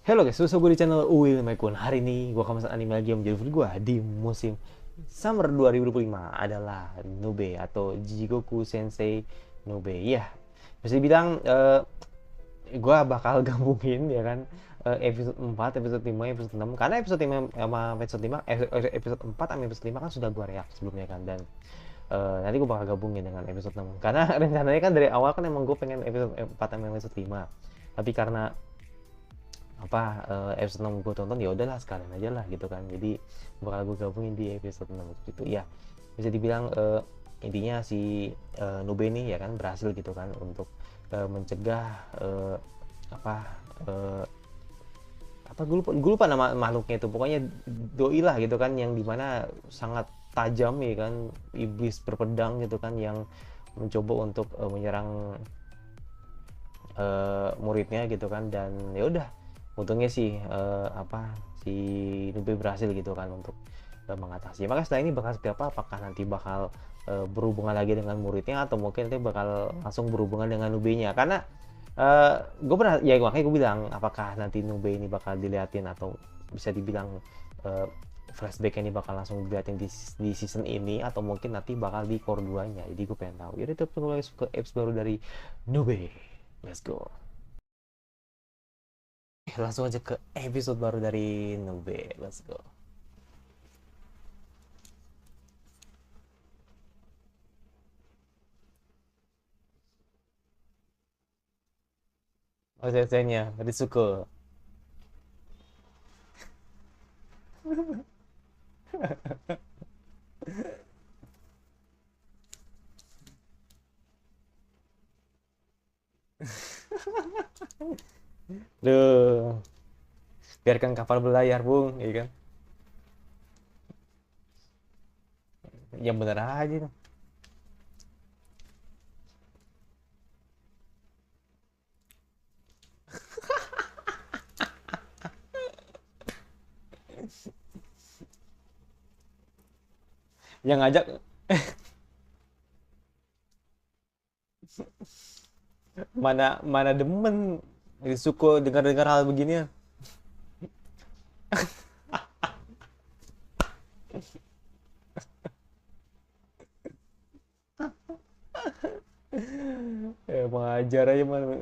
Halo guys, gue di channel Uil Maikun. Hari ini gue akan masuk anime lagi yang menjadi favorit gue di musim Summer 2025 adalah Nube atau Jigoku Sensei Nube. Ya, bisa dibilang gue bakal gabungin ya kan episode 4, episode 5, episode 6. Karena episode 5 sama episode 5, episode 4 sama episode 5 kan sudah gue react sebelumnya kan. Dan nanti gue bakal gabungin dengan episode 6. Karena rencananya kan dari awal kan emang gue pengen episode 4 sama episode 5. Tapi karena episode 6 gue tonton, ya udahlah sekalian aja lah gitu kan, jadi bakal gue gabungin di episode 6 itu ya. Bisa dibilang intinya si Nube ini ya kan berhasil gitu kan untuk mencegah apa uh, gue lupa nama makhluknya itu, pokoknya doi lah gitu kan, yang dimana sangat tajam ya kan, iblis berpedang gitu kan, yang mencoba untuk menyerang muridnya gitu kan. Dan ya udah, untungnya sih si Nube berhasil gitu kan untuk mengatasi. Maka setelah ini bakal seperti apa? Apakah nanti bakal berhubungan lagi dengan muridnya, atau mungkin nanti bakal langsung berhubungan dengan Nube-nya? Karena gue pernah ya, makanya gue bilang apakah nanti Nube ini bakal diliatin, atau bisa dibilang flashback ini bakal langsung diliatin di season ini, atau mungkin nanti bakal di core 2 nya. Jadi gue pengen tahu. Yaudah, kita tunggu ke episode baru dari Nube. Let's go. Langsung aja ke episode baru dari Nube. Let's go. Oh, saya Ritsuko. Duh, biarkan kapal berlayar, Bung, ya kan? Yang bener aja tuh. Yang ngajak mana mana demen Ritsuko dengar-dengar hal beginian. Mengajar aja mana.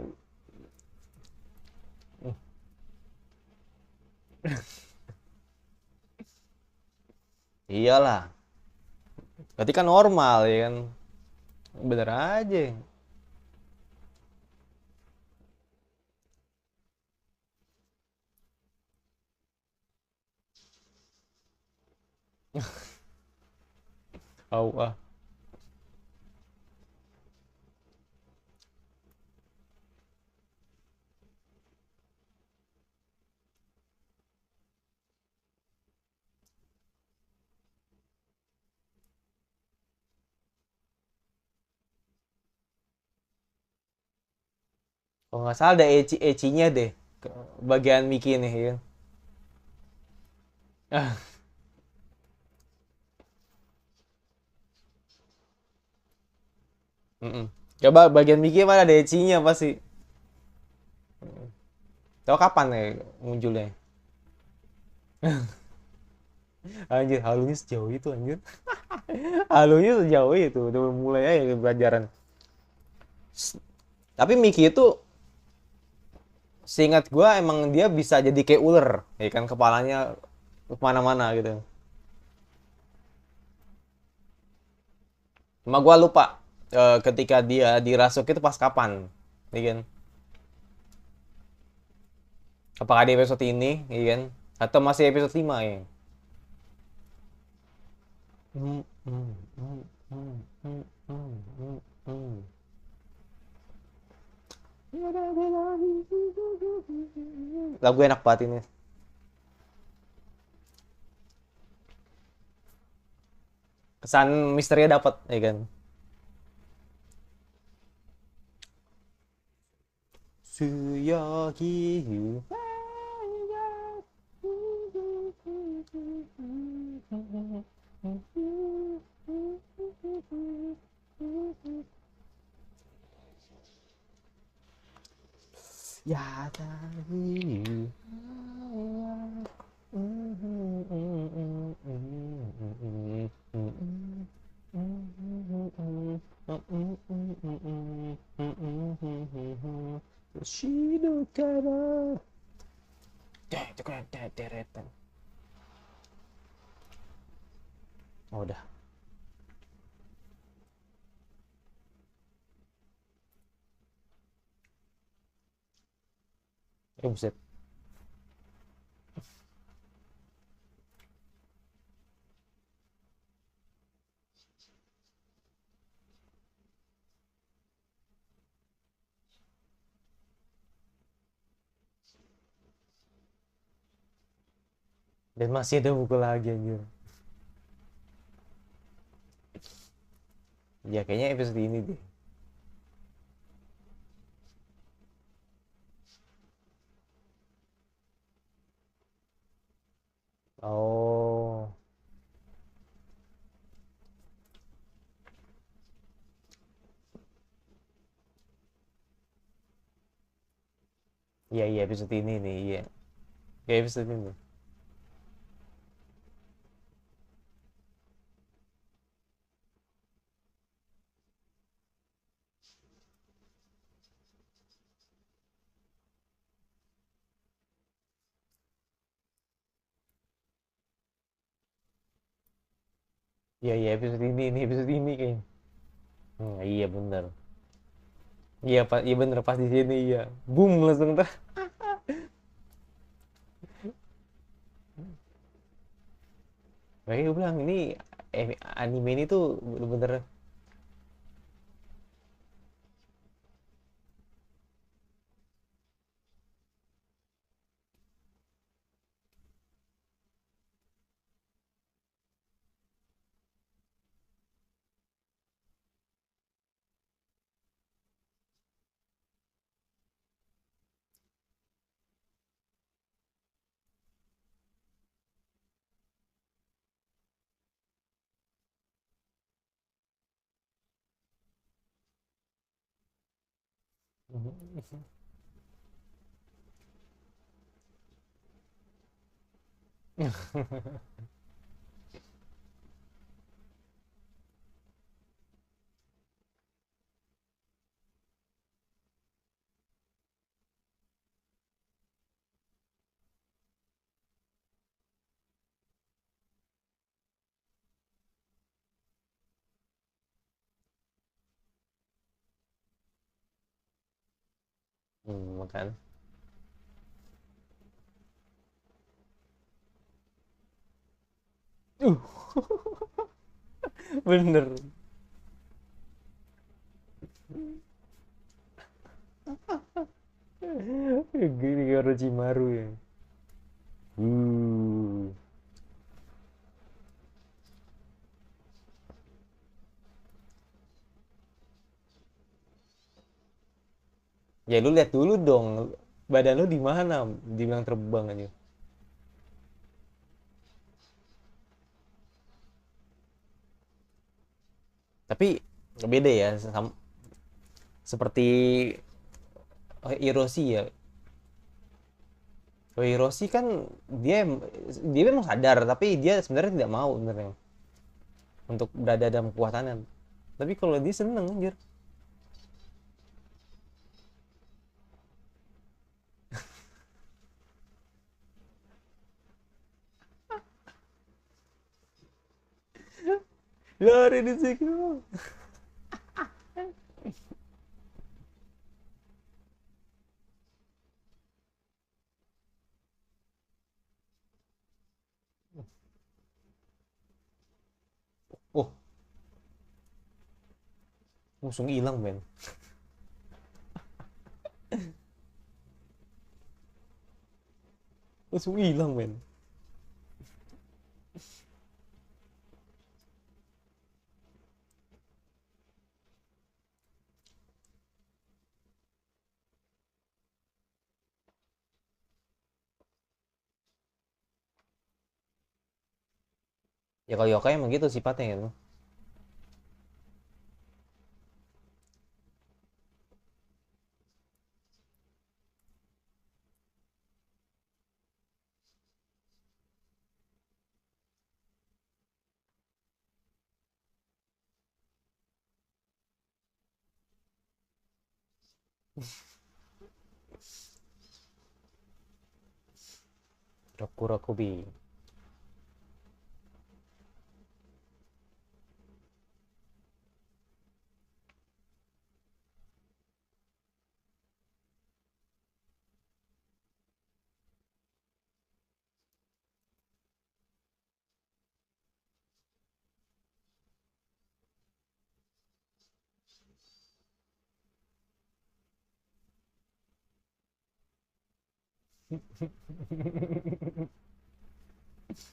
Iyalah, berarti kan normal ya kan? Bener aja. Oh, ah. Kalau nggak salah ada ecinya deh, bagian Miki nih ya kan? Ah, mm-mm. Coba bagian Miki mana ada ecinya pasti. Tahu kapan ya munculnya? Anjir, halunya sejauh itu anjir. Halunya sejauh itu, udah mulai aja pelajaran. Tapi Miki itu seingat gua emang dia bisa jadi kayak ular, ya kan, kepalanya kemana-mana gitu. Cuma gua lupa ketika dia dirasuk itu pas kapan, ya kan? Apakah di episode ini, ya kan? Atau masih episode 5 ya? Hmm, hmm, hmm, hmm, hmm, hmm, hmm, hmm. Lagu enak banget ini. Kesan misterinya dapat, ya kan? Suyogi. Ya tadi. Shidokara. Oh, udah. Buset. Dan masih ada buku lagi anjir. Ya kayaknya episode ini deh. Oh. Iya, iya, episode ini nih, iya. Ya, episode ini. Iya, iya, episode ini episode ini kayaknya. Iya bener. Iya, pas, iya bener pas di sini iya. Boom langsung dah. Makanya gue bilang ini anime ini tuh bener-bener. Makan. Uh, bener. Gini Orochimaru ya. Uh. Ya lu lihat dulu dong, badan lu di mana? Dibilang terbang aja. Tapi beda ya, seperti Hiroshi ya. Oh, Hiroshi kan dia dia memang sadar, tapi dia sebenarnya tidak mau sebenarnya untuk berada dalam kekuatannya. Tapi kalau dia seneng anjir. Lari di situ. Oh, langsung hilang men. Langsung hilang men. Ya kalau yokai emang gitu sifatnya gitu. Roku Rokubi.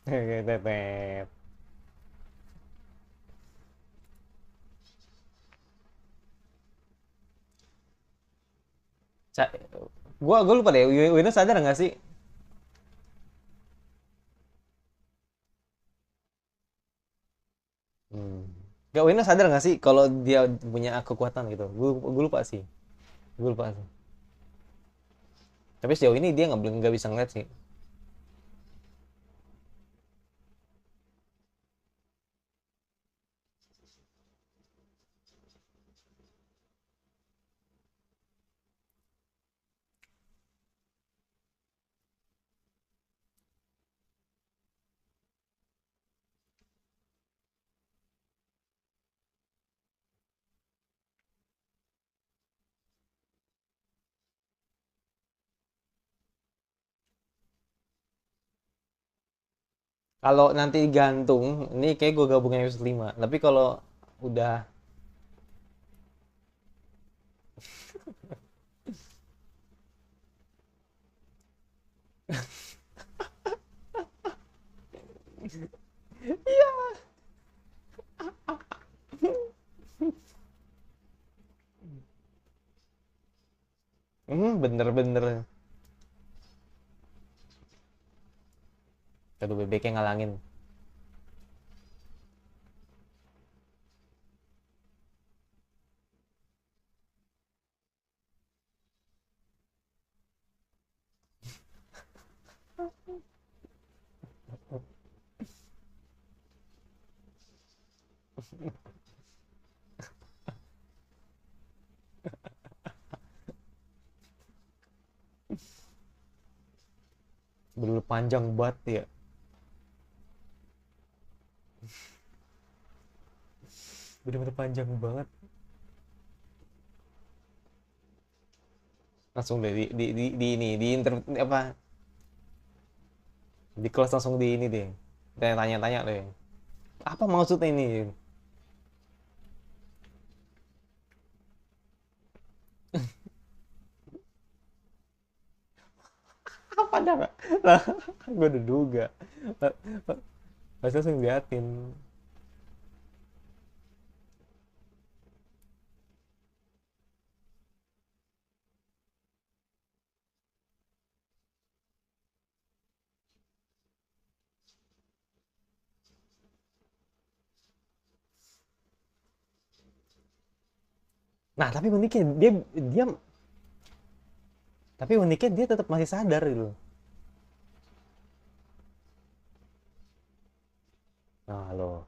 Tetet. Ca- gua lupa deh, Wino sadar nggak sih? Hmm. Gak, Wino sadar nggak sih kalau dia punya kekuatan gitu? Gue lupa sih. Gue lupa sih. Tapi sejauh ini dia nggak bisa ngeliat sih. Kalau nanti gantung, ini kayak gue gabungin episode 5. Tapi kalau udah bener-bener aduh bebeknya ngalangin. Bener panjang banget ya. Bener-bener panjang banget. Langsung deh di ini di inter apa di kelas langsung di ini deh. Tanya-tanya deh. Apa maksudnya ini? Apa dah? Lah, gue udah duga. Pasti langsung liatin. Nah, tapi uniknya dia tapi uniknya dia tetap masih sadar gitu. Nah, lo.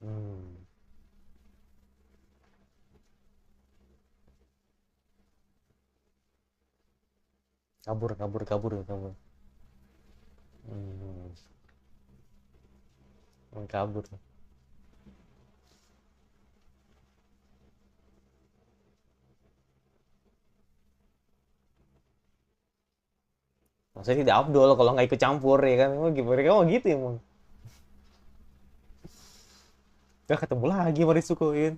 Hmm. Kabur, kabur, kabur, kabur. Hmm. Kabur. Maksudnya tidak Abdul kalau nggak ikut campur ya kan. Emang gimana? Kamu gitu ya, emang. Gak ketemu lagi sama Ritsukoin.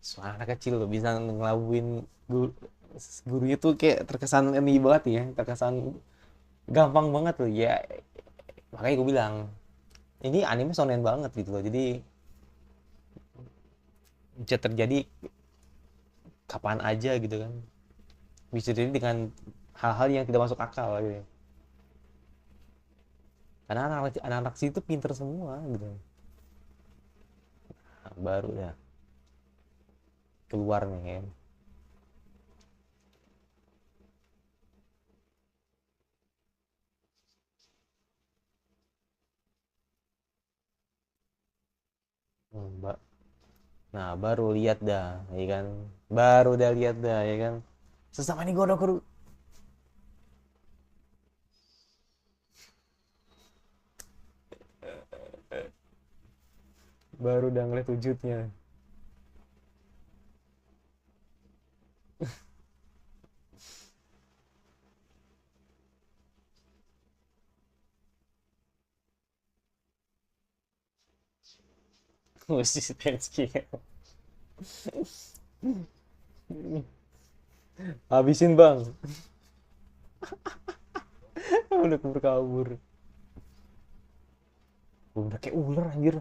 Soalnya anak kecil loh bisa ngelabuin guru, guru itu kayak terkesan ini banget ya, terkesan gampang banget loh ya. Makanya gue bilang ini anime shonen banget gitu loh, jadi bisa terjadi kapan aja gitu kan, bisa jadi dengan hal-hal yang tidak masuk akal gitu. Karena anak-anak situ pinter semua gitu. Nah, baru ya keluar nih kan. Mbak, nah baru lihat dah ya kan, baru dah lihat dah ya kan, sesama ini Godoku baru udah ngeliat wujudnya. Konsistensi. Habisin bang. Udah kabur kabur. Udah kayak ular anjir.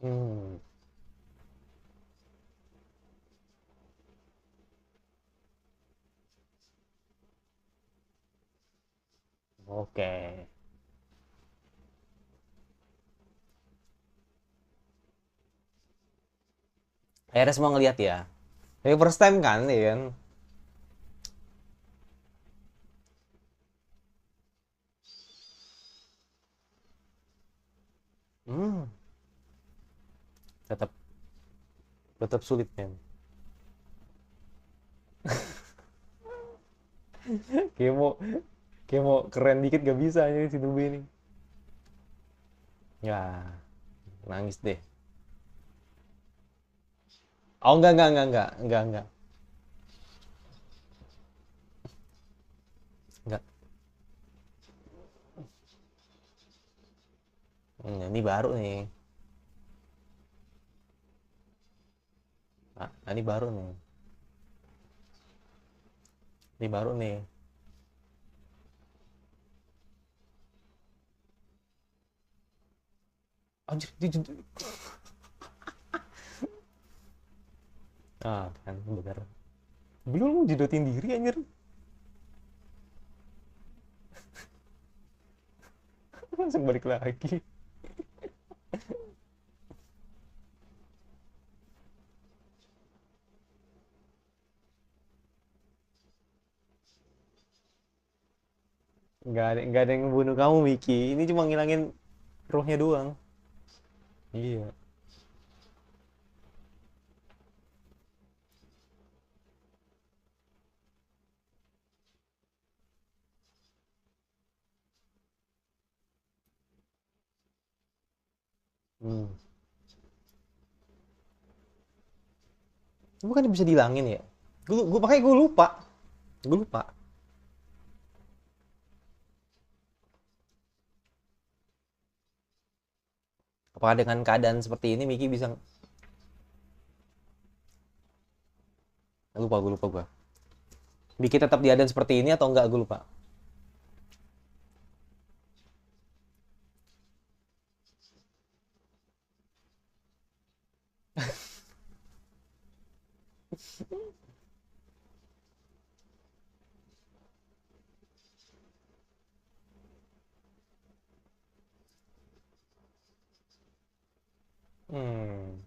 Hmm, oke. Akhirnya semua ngeliat ya. Tapi first time kan ya kan. Hmm, tetap tetap sulit kan. Kayak mau kayak mau keren dikit gak bisa aja si Nube ini. Ya, nangis deh. Oh enggak. Enggak. Ini baru nih. Ini baru nih. Ini baru nih. Anjir, ah kan bener. Belum jedotin diri anjir. Langsung balik lagi. Nggak ada yang ngebunuh kamu Miki. Ini cuma ngilangin rohnya doang. Iya. Hmm. Bukan bisa dihilangin ya? Gue pakai gue lupa. Gue lupa. Apakah dengan keadaan seperti ini Miki bisa gue lupa gue. Miki tetap di keadaan seperti ini atau enggak gue lupa. Hmm.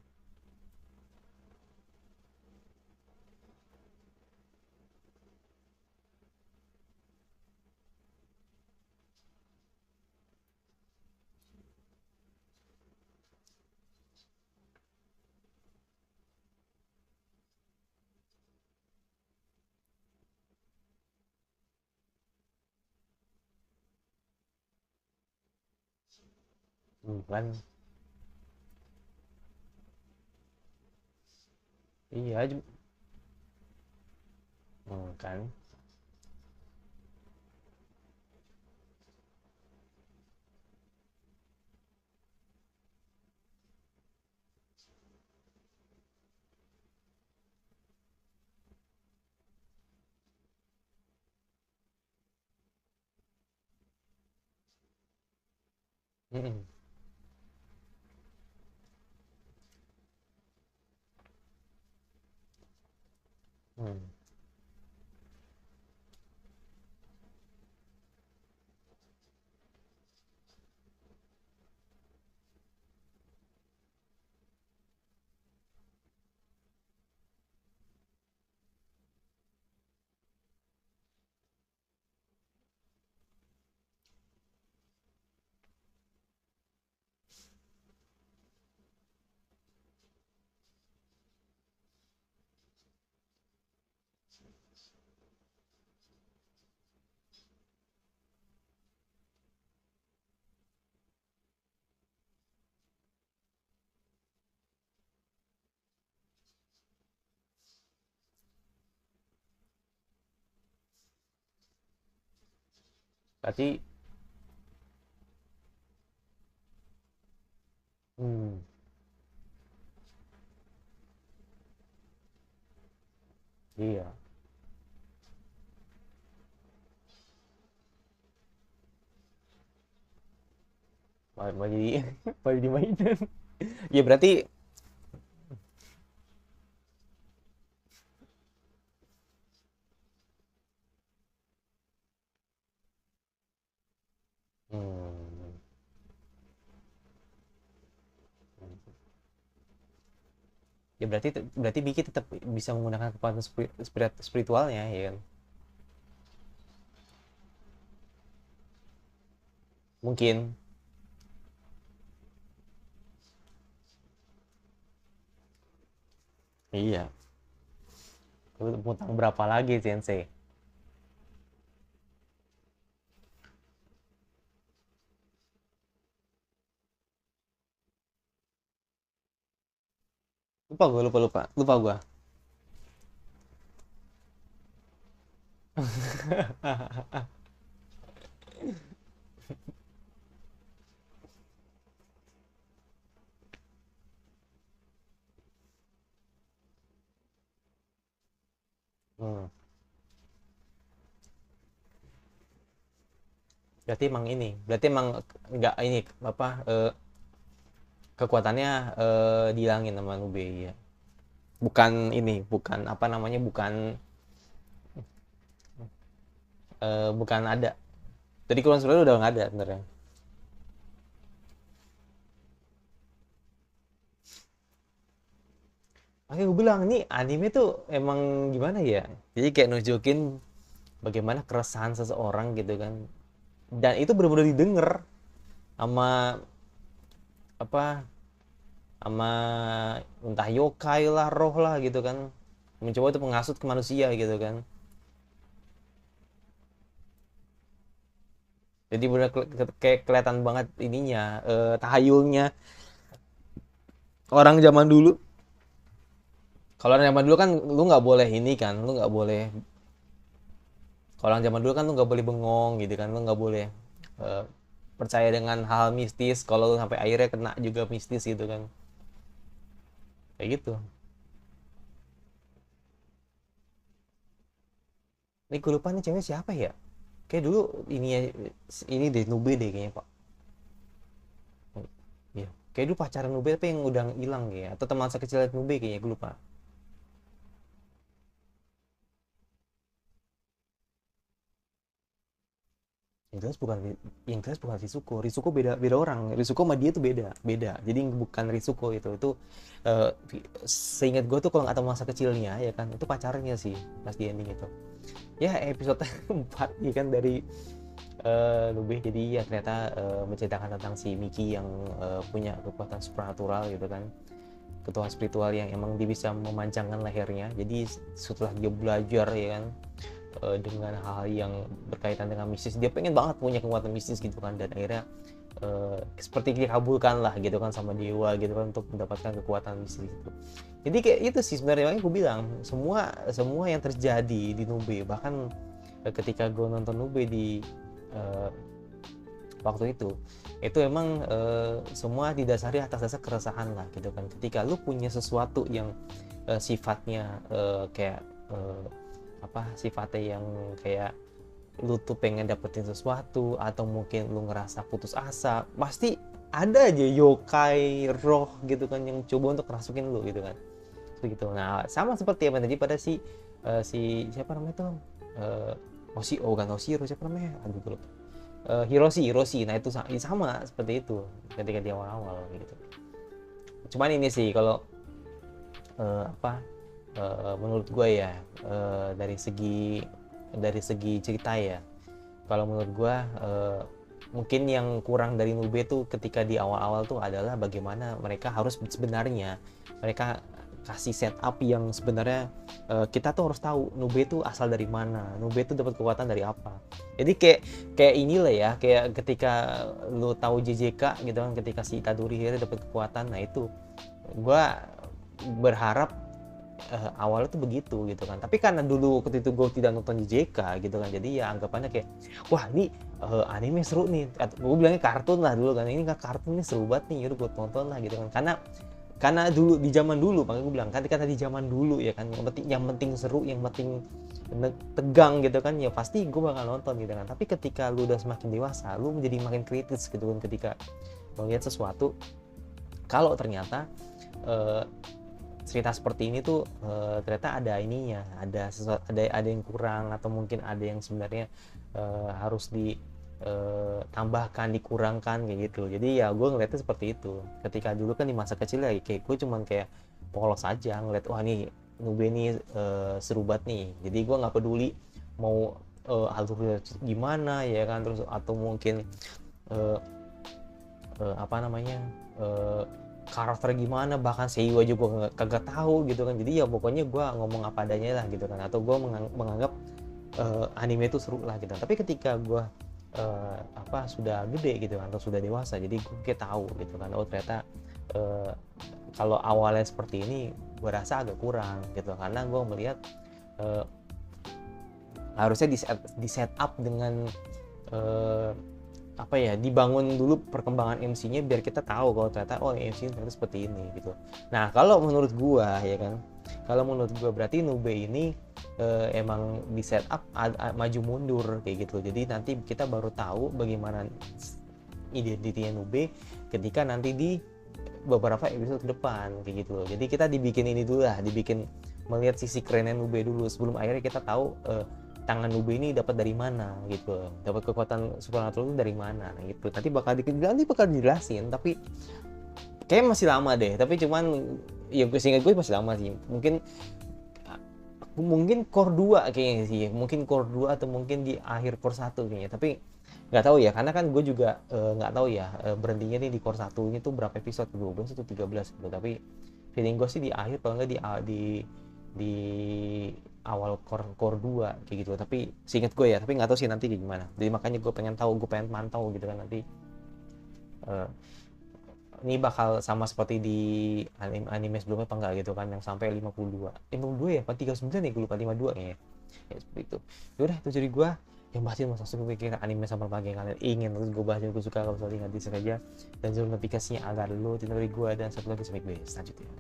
Kan iya kan. Mm-mm. Hmm. Berarti hmm, iya. Mau jadi mau jadi mainan. Ya berarti hmm, ya berarti Miki tetap bisa menggunakan kekuatan spiritualnya ya kan. Mungkin iya. Lu utang berapa lagi Sensei? Lupa gua. Hmm. Berarti emang nggak ini apa kekuatannya dihilangin sama Nube ya. Bukan apa namanya, bukan ada. Jadi kurang sebenarnya udah nggak ada sebenarnya. Makanya gue bilang nih anime tuh emang gimana ya? Jadi kayak nunjukin bagaimana keresahan seseorang gitu kan. Dan itu benar-benar didengar sama apa sama entah yokai lah, roh lah gitu kan. Mencoba untuk menghasut ke manusia gitu kan. Jadi benar kayak kelihatan banget ininya tahayulnya orang zaman dulu. Kalau orang zaman dulu kan lu nggak boleh ini kan, lu nggak boleh. Kalau orang zaman dulu kan lu nggak boleh bengong gitu kan, lu nggak boleh eh, percaya dengan hal mistis. Kalau lu sampai akhirnya kena juga mistis gitu kan, kayak gitu. Ini gue lupa nih cewek siapa ya? Kayak dulu ini ini deh Nube deh kayaknya pak. Iya. Kayak dulu pacaran Nube tapi yang udah hilang ya. Atau teman sekecil Nube kayaknya gue lupa. Yang jelas bukan Risuko. Risuko beda beda orang. Risuko sama dia tuh beda beda. Jadi bukan Risuko itu eh, seingat gue tuh kalau nggak tahu masa kecilnya ya kan itu pacarnya sih pas di ending itu. Ya episode 4 ya kan dari Lubih. Jadi ya ternyata menceritakan tentang si Miki yang punya kekuatan supernatural gitu kan, ketua spiritual yang emang dia bisa memanjangkan lehernya. Jadi setelah dia belajar ya kan dengan hal yang berkaitan dengan mistis, dia pengen banget punya kekuatan mistis gitu kan, dan akhirnya seperti dikabulkan lah gitu kan sama dewa gitu kan untuk mendapatkan kekuatan mistis itu. Jadi kayak itu sih sebenarnya, makanya gue bilang semua semua yang terjadi di Nube, bahkan ketika gue nonton Nube di eh, waktu itu emang semua didasari atas dasar keresahan lah gitu kan. Ketika lu punya sesuatu yang sifatnya kayak apa sifatnya yang kayak lu tuh pengen dapetin sesuatu, atau mungkin lu ngerasa putus asa, pasti ada aja yokai roh gitu kan yang coba untuk rasukin lu gitu kan begitu. Nah sama seperti apa tadi pada si siapa namanya tuh kan Oshiro, siapa namanya, aduh gue lupa. Hiroshi. Nah itu sama seperti itu ketika di awal-awal gitu. Cuman ini sih kalau apa menurut gue ya, dari segi cerita ya, kalau menurut gue mungkin yang kurang dari Nube tuh ketika di awal-awal tuh adalah bagaimana mereka harus sebenarnya mereka kasih setup yang sebenarnya kita tuh harus tahu Nube tuh asal dari mana, Nube tuh dapat kekuatan dari apa. Jadi kayak inilah ya, kayak ketika lu tahu JJK gitu kan, ketika si Itadori dapat kekuatan, nah itu gua berharap awalnya tuh begitu gitu kan. Tapi karena dulu waktu itu gue tidak nonton JJK gitu kan, jadi ya anggapannya kayak wah ini anime seru nih, gue bilangnya kartun lah dulu kan, ini kan kartun ini seru banget nih, yaudah gue tonton lah gitu kan. Karena dulu di zaman dulu, makanya gue bilang kan karena di zaman dulu ya kan, yang penting seru, yang penting tegang gitu kan, ya pasti gue bakal nonton gitu kan. Tapi ketika lu udah semakin dewasa, lu menjadi makin kritis gitu kan, ketika melihat sesuatu kalau ternyata cerita seperti ini tuh ternyata ada ininya, ada sesuatu, ada yang kurang, atau mungkin ada yang sebenarnya harus ditambahkan, dikurangkan kayak gitu. Jadi ya gue ngeliatnya seperti itu. Ketika dulu kan di masa kecil ya kayak gue cuman kayak polos aja ngeliat wah nih Nube ini seru banget nih. Jadi gue nggak peduli mau alurnya gimana ya kan, terus atau mungkin uh, apa namanya karakter gimana, bahkan Seiyu aja gue kagak tahu gitu kan. Jadi ya pokoknya gue ngomong apa adanya lah gitu kan, atau gue menganggap anime itu seru lah gitu. Tapi ketika gue apa sudah gede gitu kan, atau sudah dewasa, jadi gue kayak tahu gitu kan, oh ternyata uh, kalau awalnya seperti ini gue rasa agak kurang gitu, karena gue melihat uh, harusnya di set up dengan apa ya, dibangun dulu perkembangan MC-nya biar kita tahu kalau ternyata oh MC ternyata seperti ini gitu. Nah kalau menurut gua ya kan, kalau menurut gua berarti Nube ini emang di setup maju mundur kayak gitu. Jadi nanti kita baru tahu bagaimana identitinya Nube ketika nanti di beberapa episode ke depan kayak gitu. Jadi kita dibikin ini dulu lah, dibikin melihat sisi kerennya Nube dulu sebelum akhirnya kita tahu tangan Nube ini dapat dari mana gitu, dapat kekuatan supernatural itu dari mana gitu. Nanti bakal dijelasin, tapi kayak masih lama deh. Tapi cuman ya gue seingat gue masih lama sih, mungkin core 2 kayaknya sih, mungkin core 2 atau mungkin di akhir core 1 kayaknya. Tapi nggak tahu ya, karena kan gue juga nggak tahu ya berhentinya nih di core 1 ini tuh berapa episode, 12 atau 13 gitu. Tapi feeling gue sih di akhir, kalau nggak di awal core 2 kayak gitu. Tapi seingat gue ya, tapi nggak tahu sih nanti gimana. Jadi makanya gue pengen tahu, gue pengen mantau gitu kan nanti uh, ini bakal sama seperti di anime sebelumnya apa enggak gitu kan, yang sampai 52 ya apa 39 ya, gue lupa, 52 kayaknya ya seperti itu. Yaudah itu jadi gue yang bahasin masa suku pikir anime sama berbagai yang kalian ingin, terus gue bahas yang gue suka. Kalau soalnya nggak saja dan jangan notifikasinya agar dulu tinggal dari gue, dan satu lagi sampai gue selanjutnya.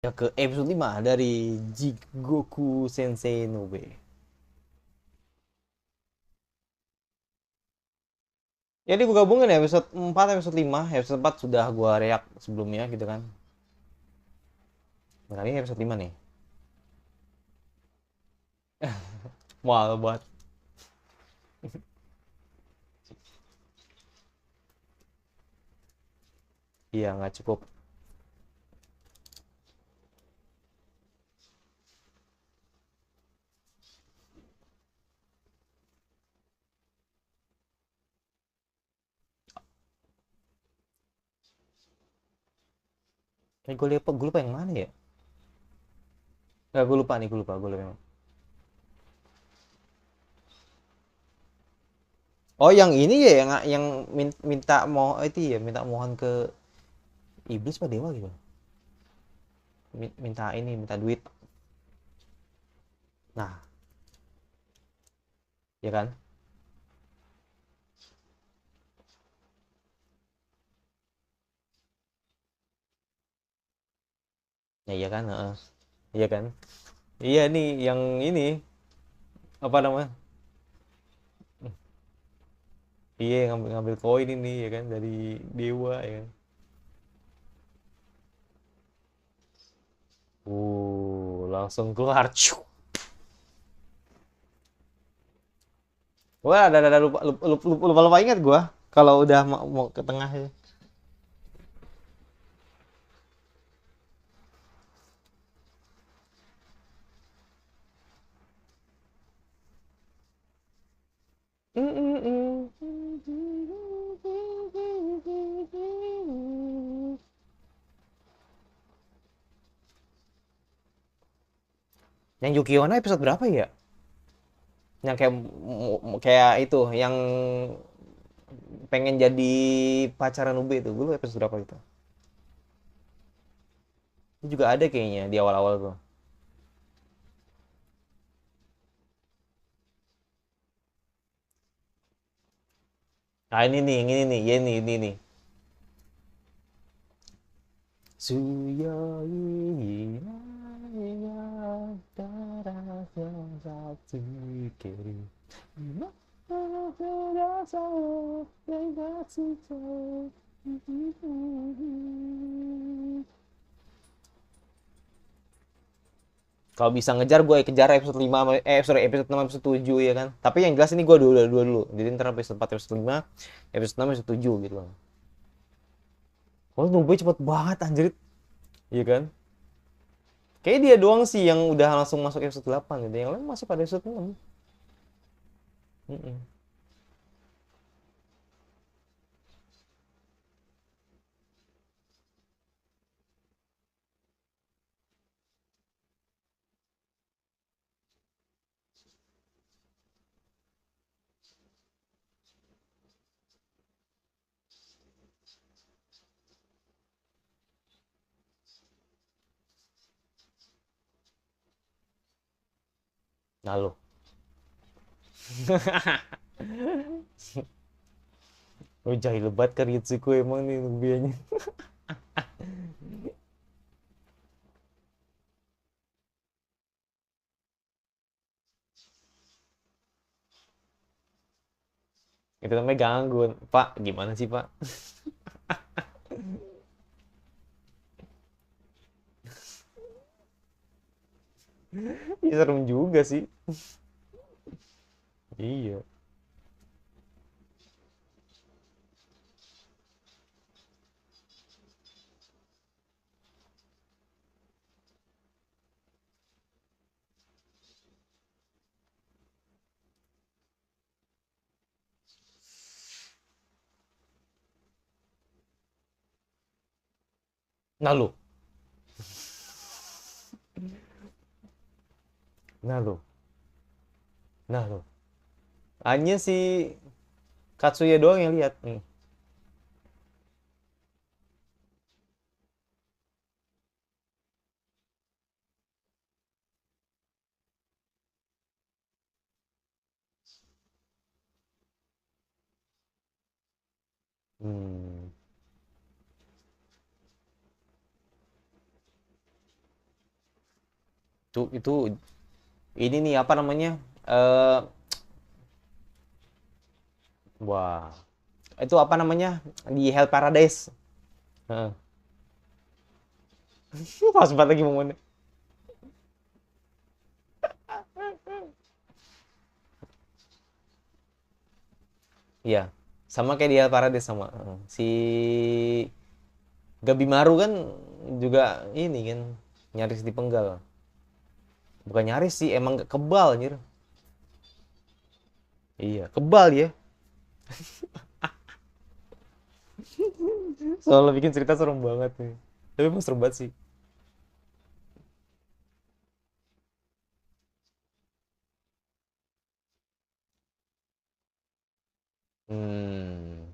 Ya ke episode 5 dari Jigoku Sensei Nobe. Jadi gue gabungin ya episode 4, episode 5. Episode 4 sudah gue react sebelumnya gitu kan. Nah, ini episode 5 nih. Mual buat. Iya nggak cukup. Gue lupa yang mana ya. Nggak, gue lupa nih, gue lupa yang mana. Oh, yang ini ya, yang minta mau itu ya, minta mohon ke iblis apa dewa gitu. Minta ini, minta duit. Nah, ya kan? Ya iya kan, heeh. Iya kan? Iya nih yang ini apa namanya? Iya, ngambil ngambil koin ini ya kan dari dewa ya kan. Langsung keluar. Ciu. Wah, ada lupa lupa lupa, lupa, lupa ingat gua kalau udah mau ke tengah ya. Yang Yuki Onna episode berapa ya? Yang kayak kayak itu, yang pengen jadi pacaran Ube itu. Gue lupa episode berapa itu. Itu juga ada kayaknya di awal-awal tuh. Nah, ini nih, yang ini nih, ya ini nih. Suyoi naya darasa satu kiri. Kalau bisa ngejar gue kejar episode 5, sorry, episode 6, episode 7 ya kan. Tapi yang jelas ini gue dua dulu. Jadi ntar episode 4, episode 5, episode 6, episode 7 gitu loh. Kalau nungguin cepet banget anjir. Iya kan? Kayak dia doang sih yang udah langsung masuk episode 8 gitu. Yang lain masih pada episode 6. Mm-mm. Nah lo. Oh, jahil lebat kan Ritsuko emang nih Nubianya. Itu namanya ganggu. Pak, gimana sih Pak? Ya serem juga sih. Iya. Nah lo. Nah lo. Nah lo. Hanya si Katsuya doang yang lihat. Hmm. Itu ini nih apa namanya? Eh wah, itu apa namanya? Di Hell Paradise. Heeh. Pas banget lagi momennya. Iya. Sama kayak di Hell Paradise sama. Si Gabimaru kan juga ini kan nyaris dipenggal. Bukan nyaris sih, emang kebal anjir. Iya, kebal ya. Soalnya bikin cerita serem banget nih. Tapi emang serem banget sih. Hmm.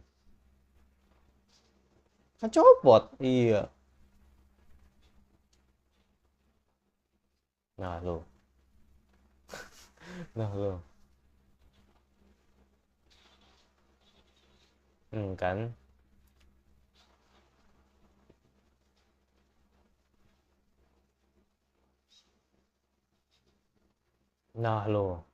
Kan copot. Iya. Nah, lo. Nah, lo. Kan. Nah, lo.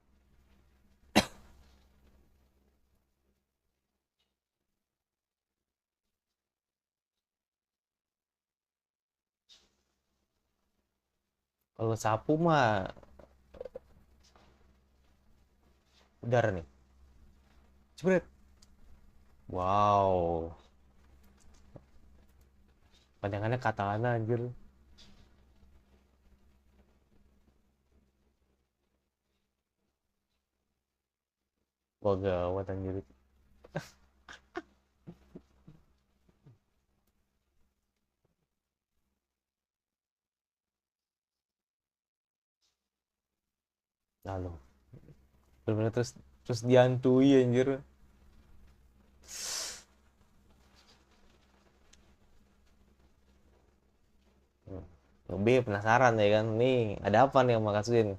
Kalau sapu mah udara nih. Jebret. Wow. Pandangannya katana anjir. Wah, gawat anjir. Nah, lo. Bener-bener terus dihantui anjir. Lebih penasaran ya kan. Nih, ada apa nih yang mau kasihin?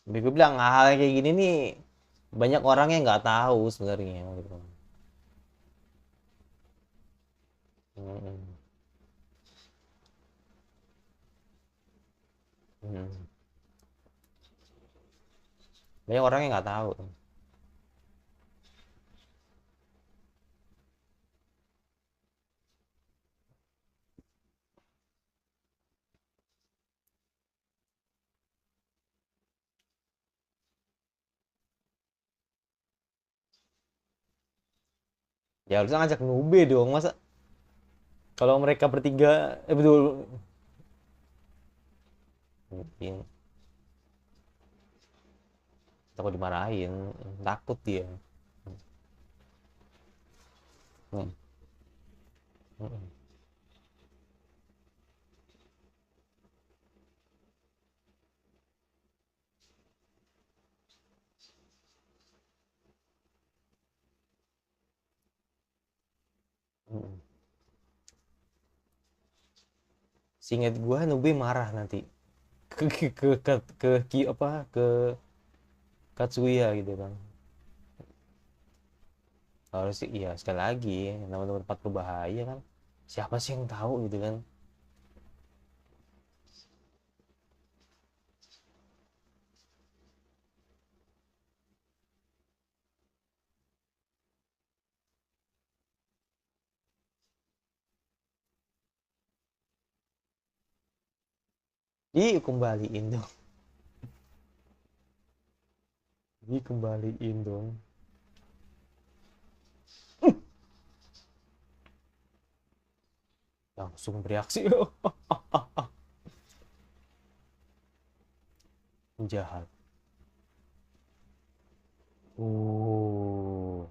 Lebih gue bilang hal kayak gini nih banyak orang yang nggak tahu sebenarnya gitu. Hmm. Hmm. Banyak orang yang nggak tahu. Ya harusnya ngajak Nube dong, masa kalau mereka bertiga, betul. Mungkin takut dimarahin, takut dia. Hmm. Hmm. Hmm. Seingat gua Nube marah nanti ke Katsuya gitu kan. Harus sih iya, sekali lagi nama tempat berbahaya kan. Siapa sih yang tahu gitu kan? Dikembaliin dong. Dikembaliin dong. Langsung bereaksi. Jahat. uh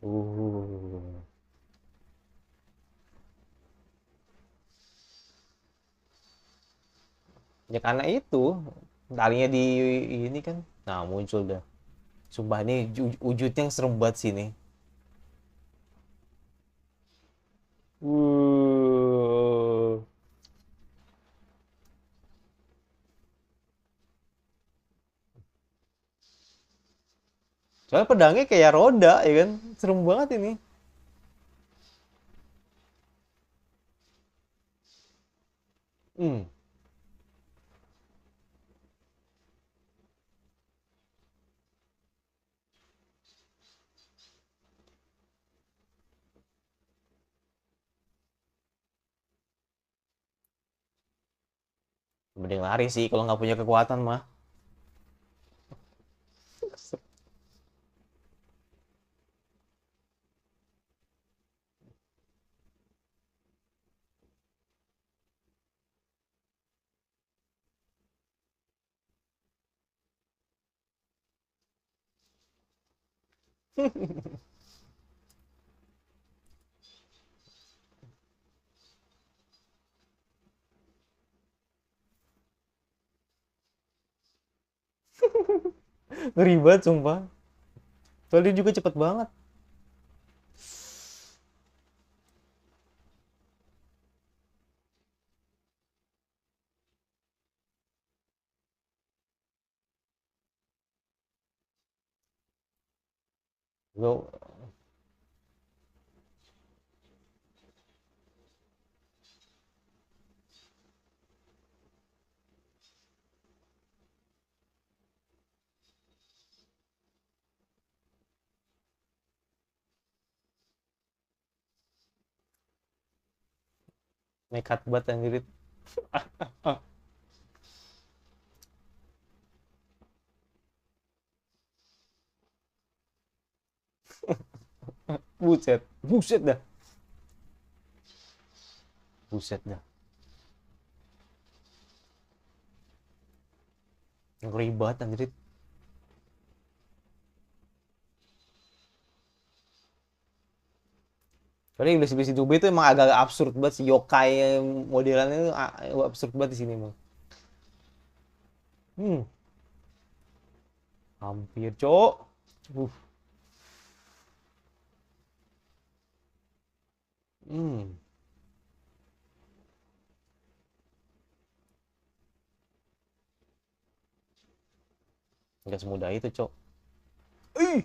uh Ya karena itu talinya di ini kan, nah muncul dah. Sumpah ini wujudnya yang serem banget sih nih. uh Soalnya pedangnya kayak roda ya kan, serem banget ini. hmm Mending lari sih kalau nggak punya kekuatan mah. Ngeri banget sumpah. Soalnya dia juga cepet banget. Lo nekat banget anjir. Buset, buset dah. Buset dah. Ngeri banget anjir. Soalnya iblis-iblis itu itu emang agak absurd banget sih, yokai modelannya itu absurd banget di sini emang. Hmm, hampir, Cok. Uh, hmm, nggak semudah itu, Cok. Ih,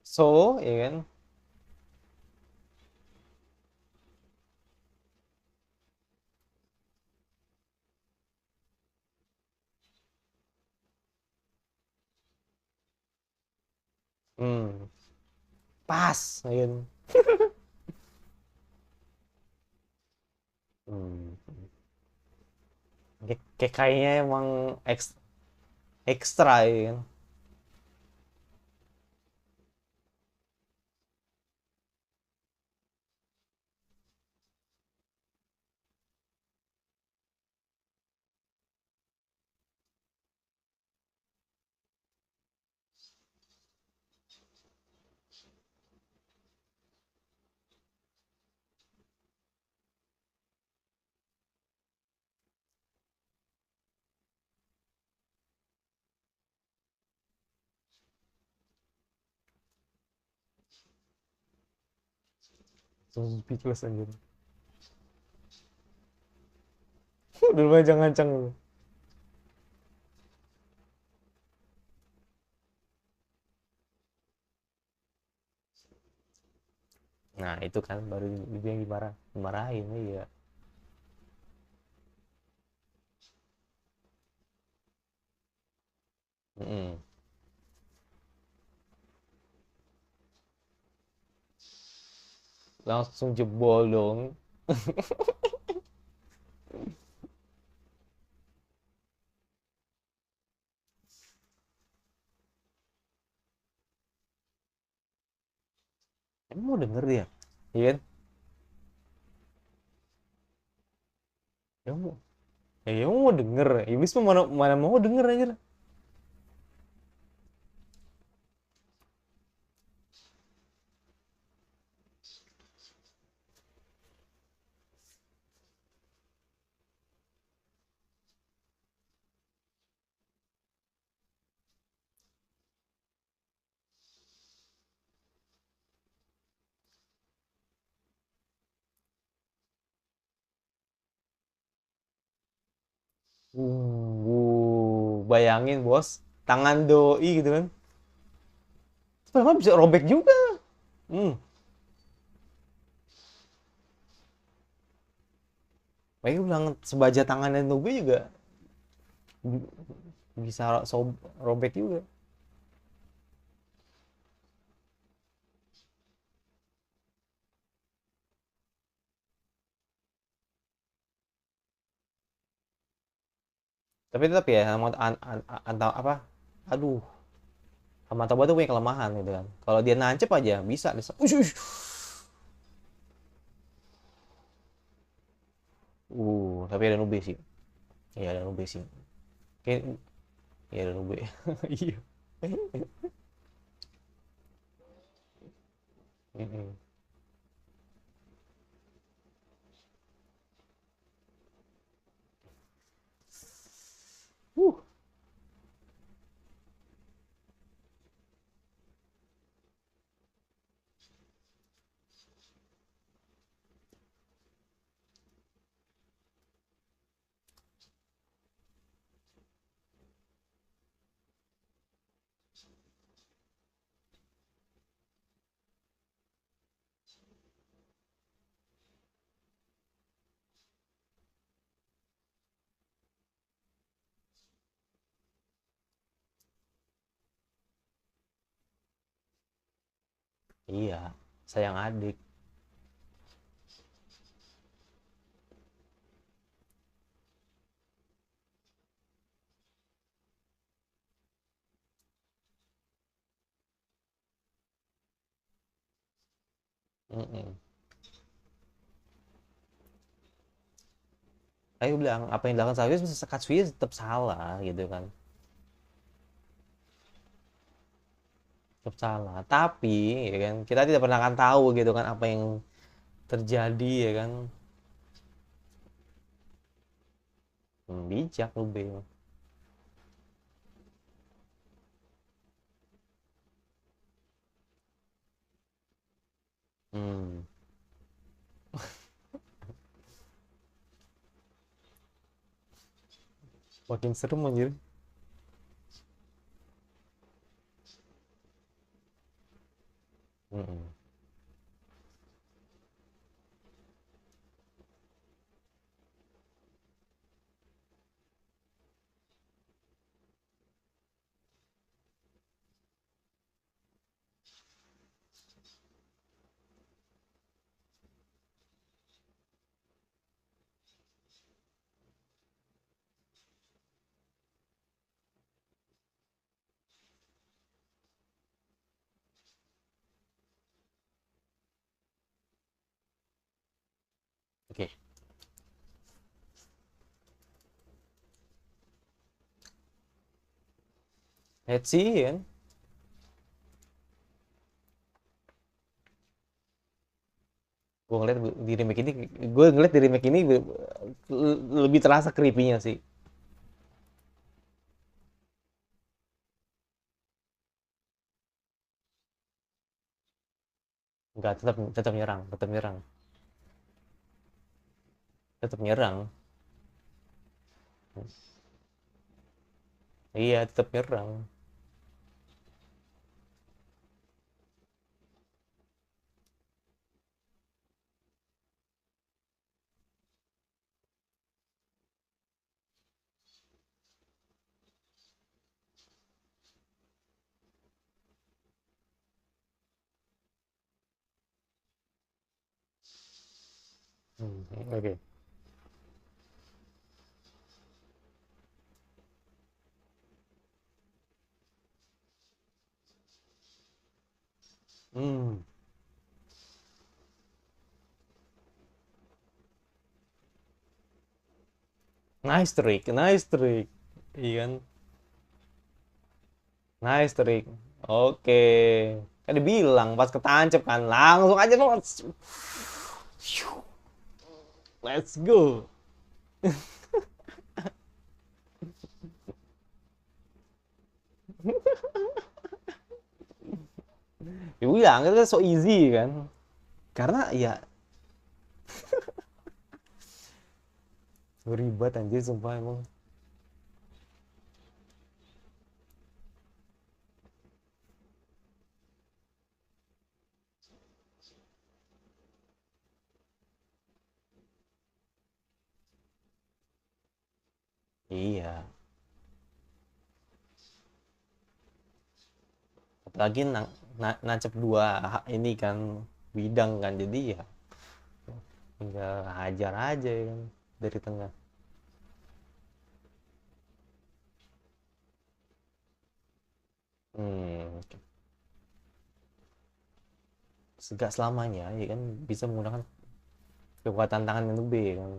so, ya kan? Hmm, pas, ya kan? Hmm. Kayak kayaknya emang ekstra, ya kan? Speechless anjir. Udah ngancang-ngancang. Nah, itu kan baru dibilang dimarahin, iya. Mm-mm. Langsung jebol dong. Emang mau denger dia? Iya kan? Ya mau, ya mau denger. Iblis mah mana, mana mau denger aja. Bayangin bos, tangan doi gitu kan. Padahal bisa robek juga. Hmm. Baik bilang sebaja tangannya Nube juga bisa robek juga. Tapi tetap ya sama atau apa, aduh, sama Toba tuh punya kelemahan gitu kan, kalau dia nancep aja bisa ush, ush. Tapi ada Nube sih. Iya ada Nube sih. Kayak iya ada Nube. Iya. Mm-mm. Uh, iya, sayang adik. Mm-mm. Ayo bilang apa yang dilakukan Swiss, Katsuya tetap salah gitu kan, tetap salah. Tapi ya kan kita tidak pernah akan tahu gitu kan apa yang terjadi ya kan. Bijak lu Bel. Hmm. Makin serem anjir. Mm-mm. Oke, let's see kan. Gue ngeliat di remake ini, gue ngeliat di remake ini lebih terasa creepy-nya sih. Enggak, tetap tetap nyerang, tetap nyerang, tetap nyerang. Iya, tetap nyerang. Oke. Okay. Hmm. Nice trick, nice trick. Iya kan? Nice trick. Oke. Kan dibilang pas ketancep kan langsung aja lo. Let's go. Ya bilang itu so easy kan. Karena ya ribet anjir sumpah emang. Iya. Apalagi nancep dua ini kan bidang kan, jadi ya tinggal hajar aja ya kan dari tengah. Oke. Gak selamanya ya kan bisa menggunakan kekuatan tangan menu B kan.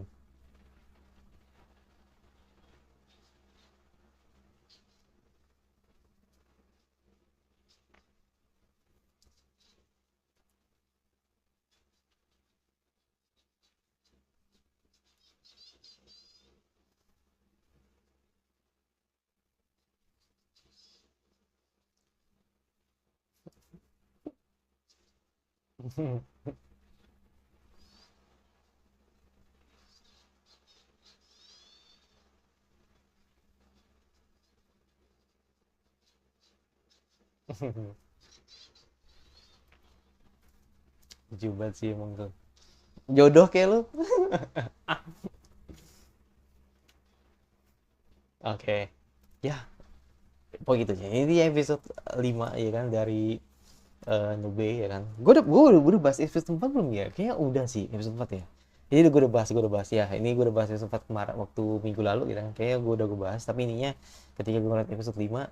Jubat sih emang tuh. Jodoh kayak lu. Oke. Ya, pokoknya gitu aja. Ini episode 5 ya kan dari Nube ya kan. Gue udah bahas episode 4 belum ya? Kayaknya udah sih episode 4 ya. Jadi gue udah bahas ya. Ini gue udah bahas episode 4 kemarin waktu minggu lalu gitu kan. Kayaknya gue bahas, tapi ininya ketika gue ngeliat episode 5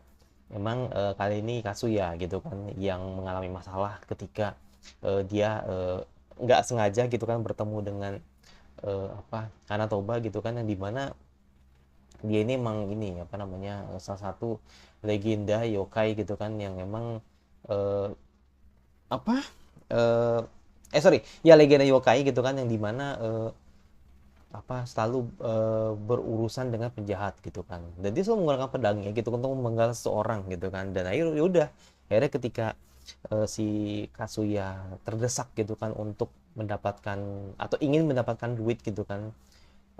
memang kali ini Kasuya gitu kan yang mengalami masalah ketika dia nggak sengaja gitu kan bertemu dengan apa Hanatoba gitu kan yang dimana dia ini emang ini apa namanya salah satu legenda yokai gitu kan yang emang eh, apa eh sorry ya legenda yokai gitu kan yang dimana apa selalu berurusan dengan penjahat gitu kan dan dia selalu menggunakan pedangnya gitu untuk memenggal seseorang gitu kan dan akhirnya ya udah akhirnya ketika si Kasuya terdesak gitu kan untuk mendapatkan atau ingin mendapatkan duit gitu kan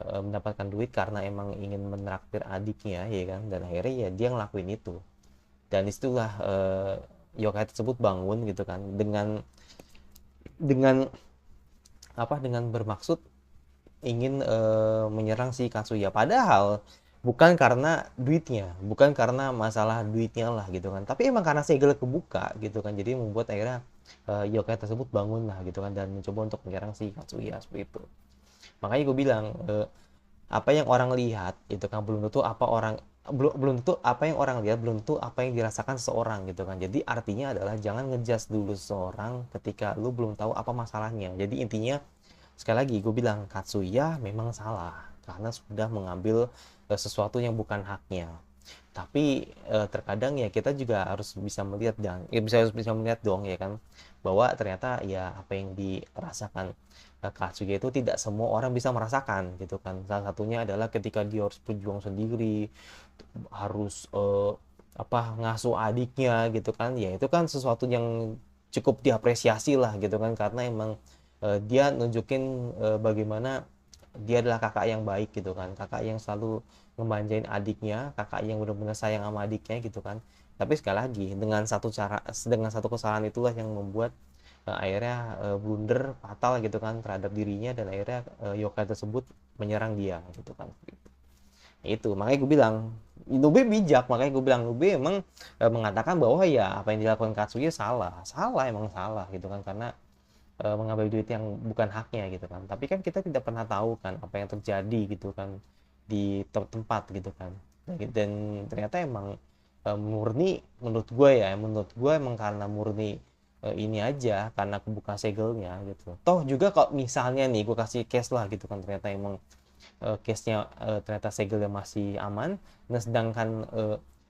mendapatkan duit karena emang ingin menraktir adiknya ya kan dan akhirnya ya dia ngelakuin itu dan disitulah yokai tersebut bangun gitu kan dengan apa dengan bermaksud ingin menyerang si Katsuya padahal bukan karena duitnya bukan karena masalah duitnya lah gitu kan tapi emang karena segel kebuka gitu kan jadi membuat akhirnya yokai tersebut bangun lah gitu kan dan mencoba untuk menyerang si Katsuya seperti itu makanya gue bilang apa yang orang lihat itu kan belum tentu apa orang belum belum tentu apa yang orang lihat belum tentu apa yang dirasakan seseorang gitu kan jadi artinya adalah jangan ngejudge dulu seseorang ketika lu belum tahu apa masalahnya jadi intinya sekali lagi gue bilang Katsuya memang salah karena sudah mengambil sesuatu yang bukan haknya tapi terkadang ya kita juga harus bisa melihat dan ya bisa melihat dong ya kan bahwa ternyata ya apa yang dirasakan Katsuya itu tidak semua orang bisa merasakan gitu kan salah satunya adalah ketika dia harus berjuang sendiri harus apa ngasuh adiknya gitu kan ya itu kan sesuatu yang cukup diapresiasi lah gitu kan karena emang dia nunjukin bagaimana dia adalah kakak yang baik gitu kan kakak yang selalu ngemanjain adiknya kakak yang benar-benar sayang sama adiknya gitu kan tapi sekali lagi dengan satu kesalahan itulah yang membuat akhirnya blunder fatal gitu kan terhadap dirinya dan akhirnya yokai tersebut menyerang dia gitu kan itu makanya gue bilang Nube bijak makanya gue bilang Nube emang mengatakan bahwa ya apa yang dilakukan Katsuya salah emang salah gitu kan karena mengambil duit yang bukan haknya gitu kan tapi kan kita tidak pernah tahu kan apa yang terjadi gitu kan di tempat gitu kan dan ternyata emang murni menurut gue emang karena murni ini aja karena kebuka segelnya gitu toh juga kalau misalnya nih gue kasih case lah gitu kan ternyata emang case-nya ternyata segelnya masih aman nah sedangkan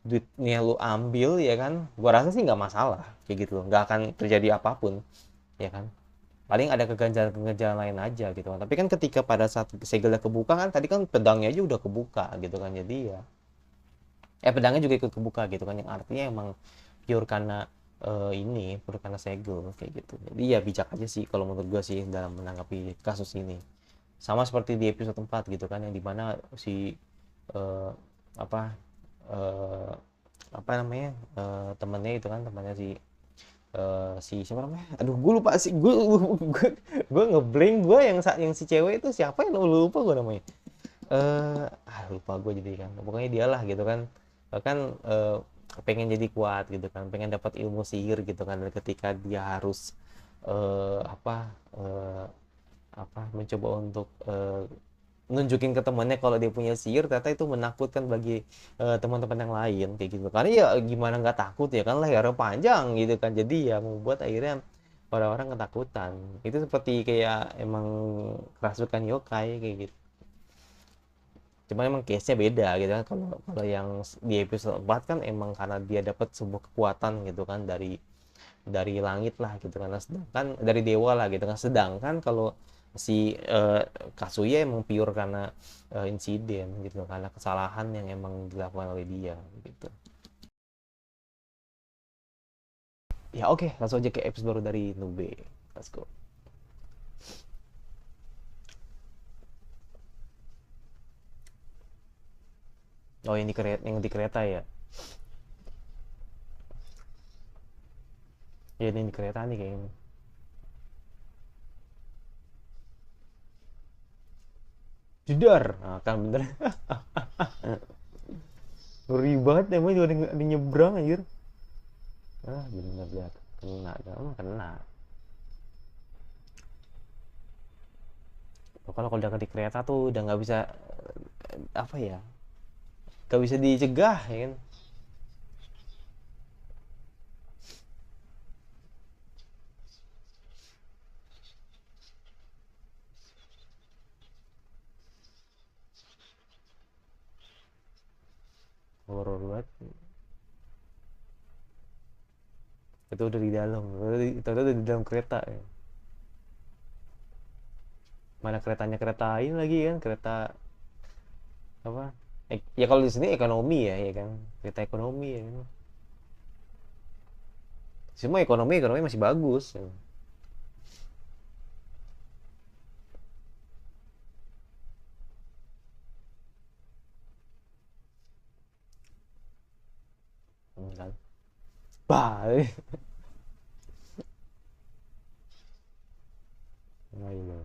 duitnya lu ambil ya kan gua rasa sih nggak masalah kayak gitu loh nggak akan terjadi apapun ya kan paling ada keganjalan-keganjalan lain aja gitu kan tapi kan ketika pada saat segelnya kebuka kan tadi kan pedangnya aja udah kebuka gitu kan jadi ya pedangnya juga ikut kebuka gitu kan yang artinya emang pure karena ini pure karena segel kayak gitu jadi ya bijak aja sih kalau menurut gua sih dalam menanggapi kasus ini sama seperti di episode 4 gitu kan yang dimana si eh, apa eh, apa namanya temennya itu kan temannya si siapa namanya aduh gue lupa sih gue ngeblank gue yang si cewek itu siapa ya lupa gue namanya lupa gue jadi kan pokoknya dia lah gitu kan bahkan pengen jadi kuat gitu kan pengen dapat ilmu sihir gitu kan dan ketika dia harus apa mencoba untuk nunjukin ke temannya kalau dia punya sihir, ternyata itu menakutkan bagi teman-teman yang lain kayak gitu. Karena ya gimana nggak takut ya kan, lehernya panjang gitu kan. Jadi ya membuat akhirnya orang-orang ketakutan. Itu seperti kayak emang kerasukan yokai kayak gitu. Cuma emang case-nya beda gitu kan. Kalau kalau yang di episode 4 kan emang karena dia dapat sebuah kekuatan gitu kan dari langit lah gitu kan. Nah, sedangkan dari dewa lah gitu kan. Sedangkan kalau si Kasuya emang pure karena insiden gitu, karena kesalahan yang emang dilakukan oleh dia gitu. Ya oke, langsung aja ke episode baru dari Nube. Let's go. Oh, yang di kereta ya. Ya ini di kereta nih kayaknya. Jedar. Nah, kan bener. Ngeri banget emang juga ada nyebrang anjir. Ah, bener lihat. Kena, kena. Kalau udah di kereta tuh udah nggak bisa apa ya? Nggak bisa dicegah ya kan. Horor banget. Itu udah di dalam. Itu udah di dalam kereta ya. Mana keretanya kereta ini lagi kan, kereta apa? Ya kalau di sini ekonomi ya kan. Kereta ekonomi ya kan. Semua ekonomi masih bagus. Ya. Kan. Bah. Nah, ini.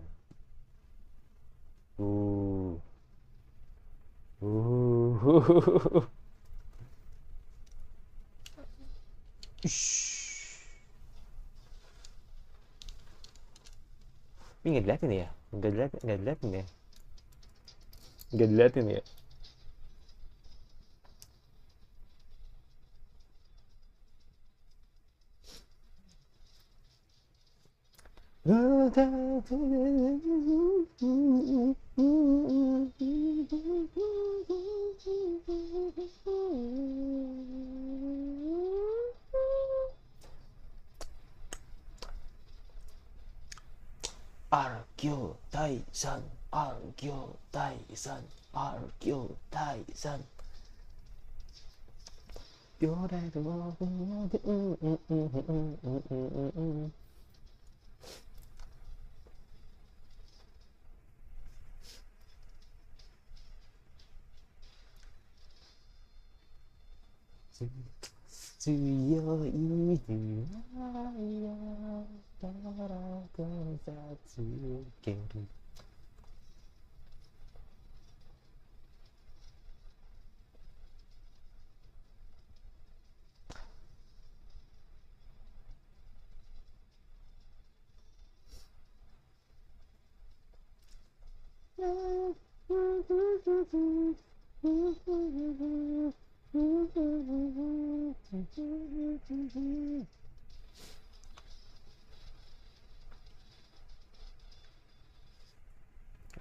Uh. Uh. Ini nggak diliatin ya? Nggak diliatin ya? Nggak diliatin ya? Arkyo Taisan, Arkyo Taisan, Arkyo Taisan.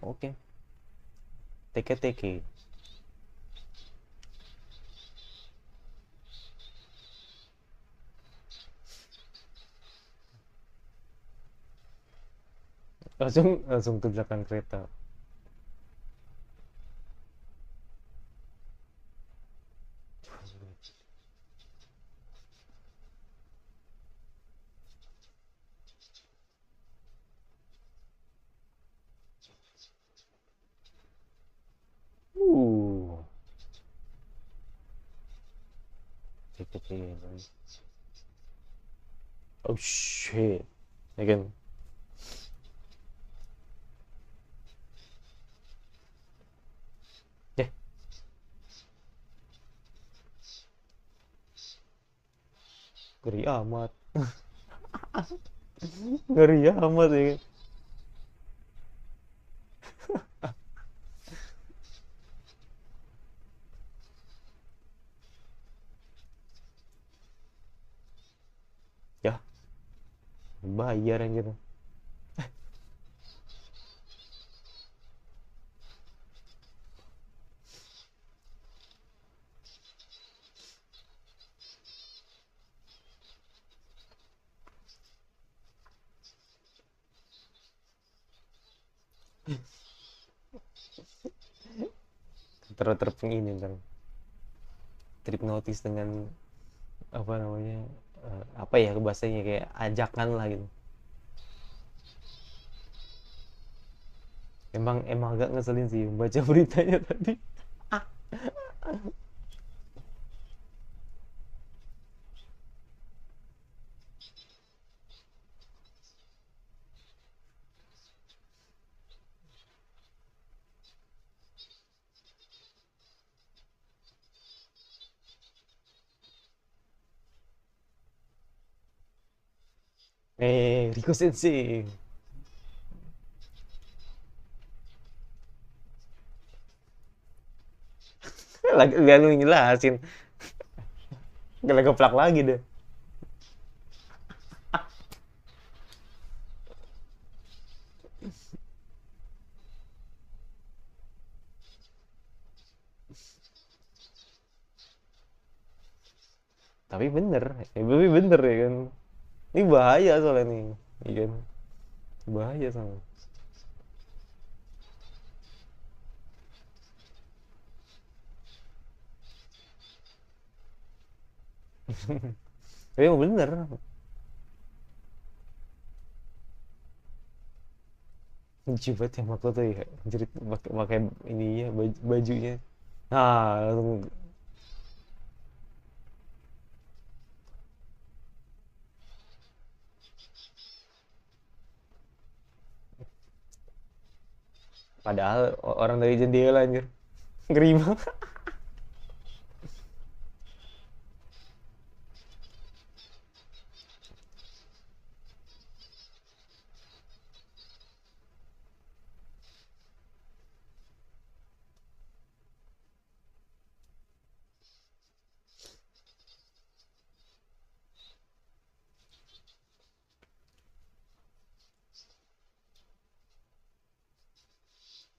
Oke, teke-teke. Langsung tabrakan kereta. Uh, teke-teke. Oh shit, ya kan? Ya, ngeri amat. Ngeri amat ya kan? bayar anjir. Ini kan terhipnotis dengan apa namanya, apa ya bahasanya, kayak ajakan lah gitu. Emang agak ngeselin sih baca beritanya tadi. Riko Sensei. Lagi gak lu ngelasin, gak geplak lagi deh. Tapi bener, tapi bener ya kan. Ini bahaya soalnya nih, iya kan? Bahaya soalnya. Tapi emang bener. Lucu banget ya Makoto ya. Jerit pakai ininya, bajunya. Nah, langsung. Padahal orang dari jendela anjir. Ngeri banget.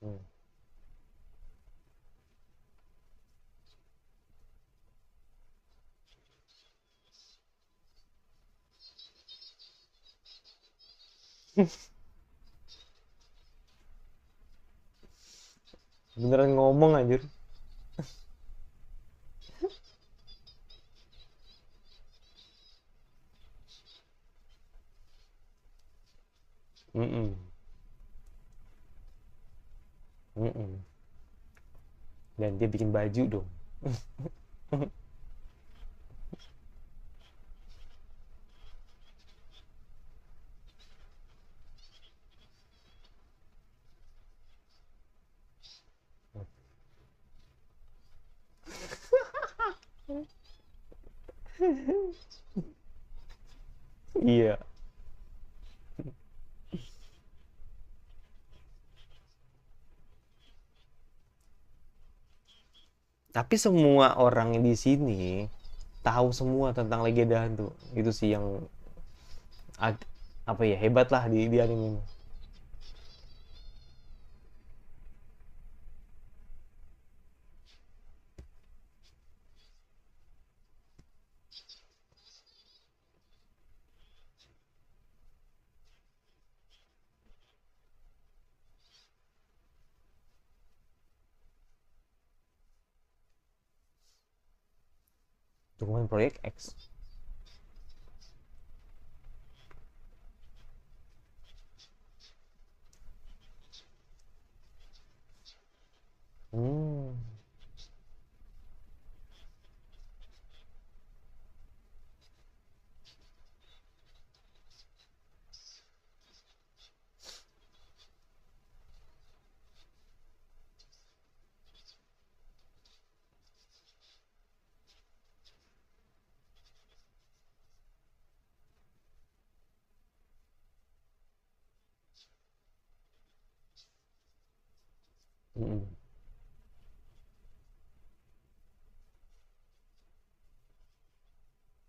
Hmm. Beneran ngomong anjir. Mm-mm. Mm-mm. Dan dia bikin baju dong. Iya. Tapi semua orang di sini tahu semua tentang legenda hantu. Itu sih yang apa ya, hebat lah di anime ini. Dokumen Proyek X. Hmm. Mm-mm.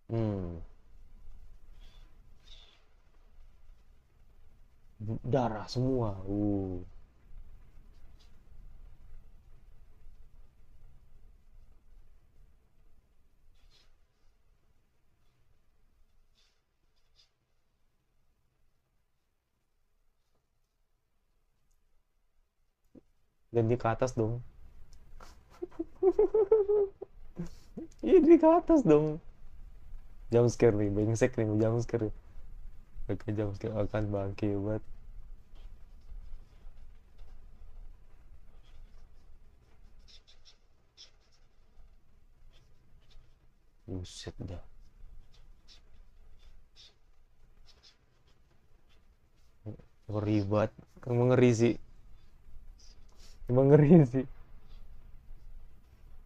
Hmm. darah semua. Dan dia ke atas dong. Iya, dia ke atas dong. Jump scare nih, brengsek nih, jump scare. Oke, jump scare akan bangke banget. Buset dah. Ngeri banget. Emang ngeri sih. Emang ngeri sih.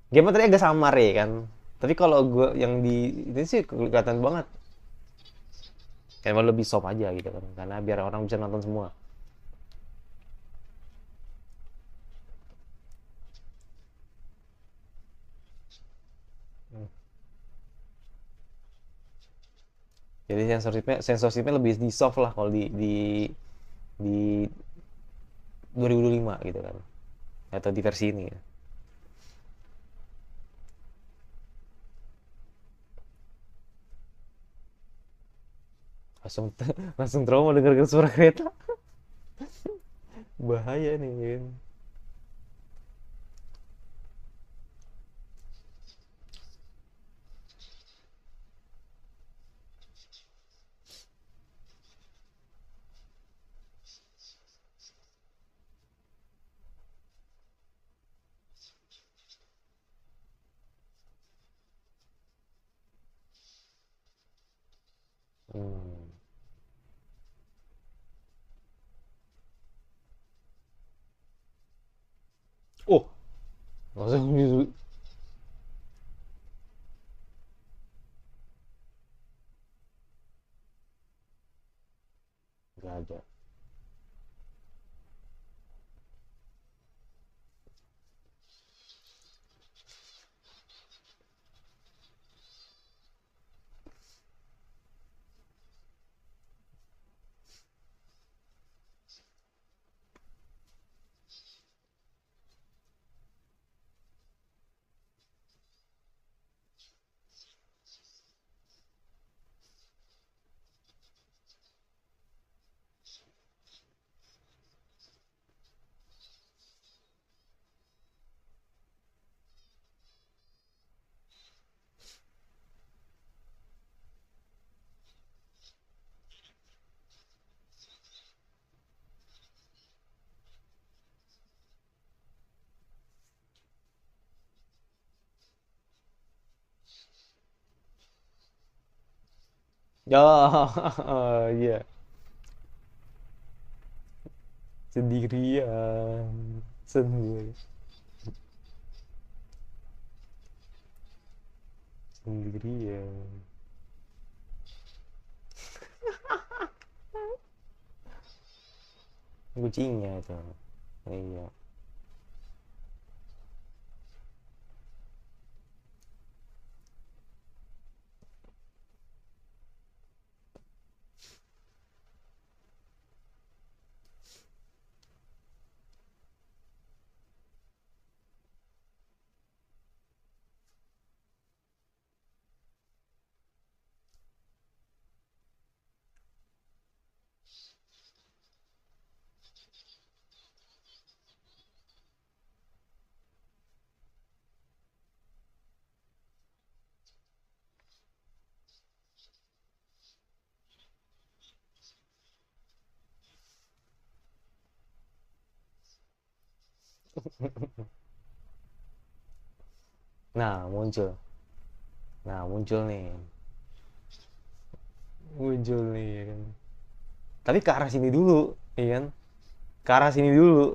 Game tadi agak samar ya kan. Tapi kalau gue yang di ini sih kelihatan banget. Emang lebih soft aja gitu kan. Karena biar orang bisa nonton semua. Jadi sensorshipnya lebih di soft lah kalau di 2025 gitu kan. Atau di versi ini ya. Langsung langsung trauma denger suara kereta. Bahaya nih kan. Hmm. Oh, langsung nggak ada. Ya, iya. Sendirian. Sendiri. Sendirian. Kucingnya itu. Iya. Nah, muncul. Nah, muncul nih. Muncul nih ya kan. Tapi ke arah sini dulu, iya kan? Ke arah sini dulu.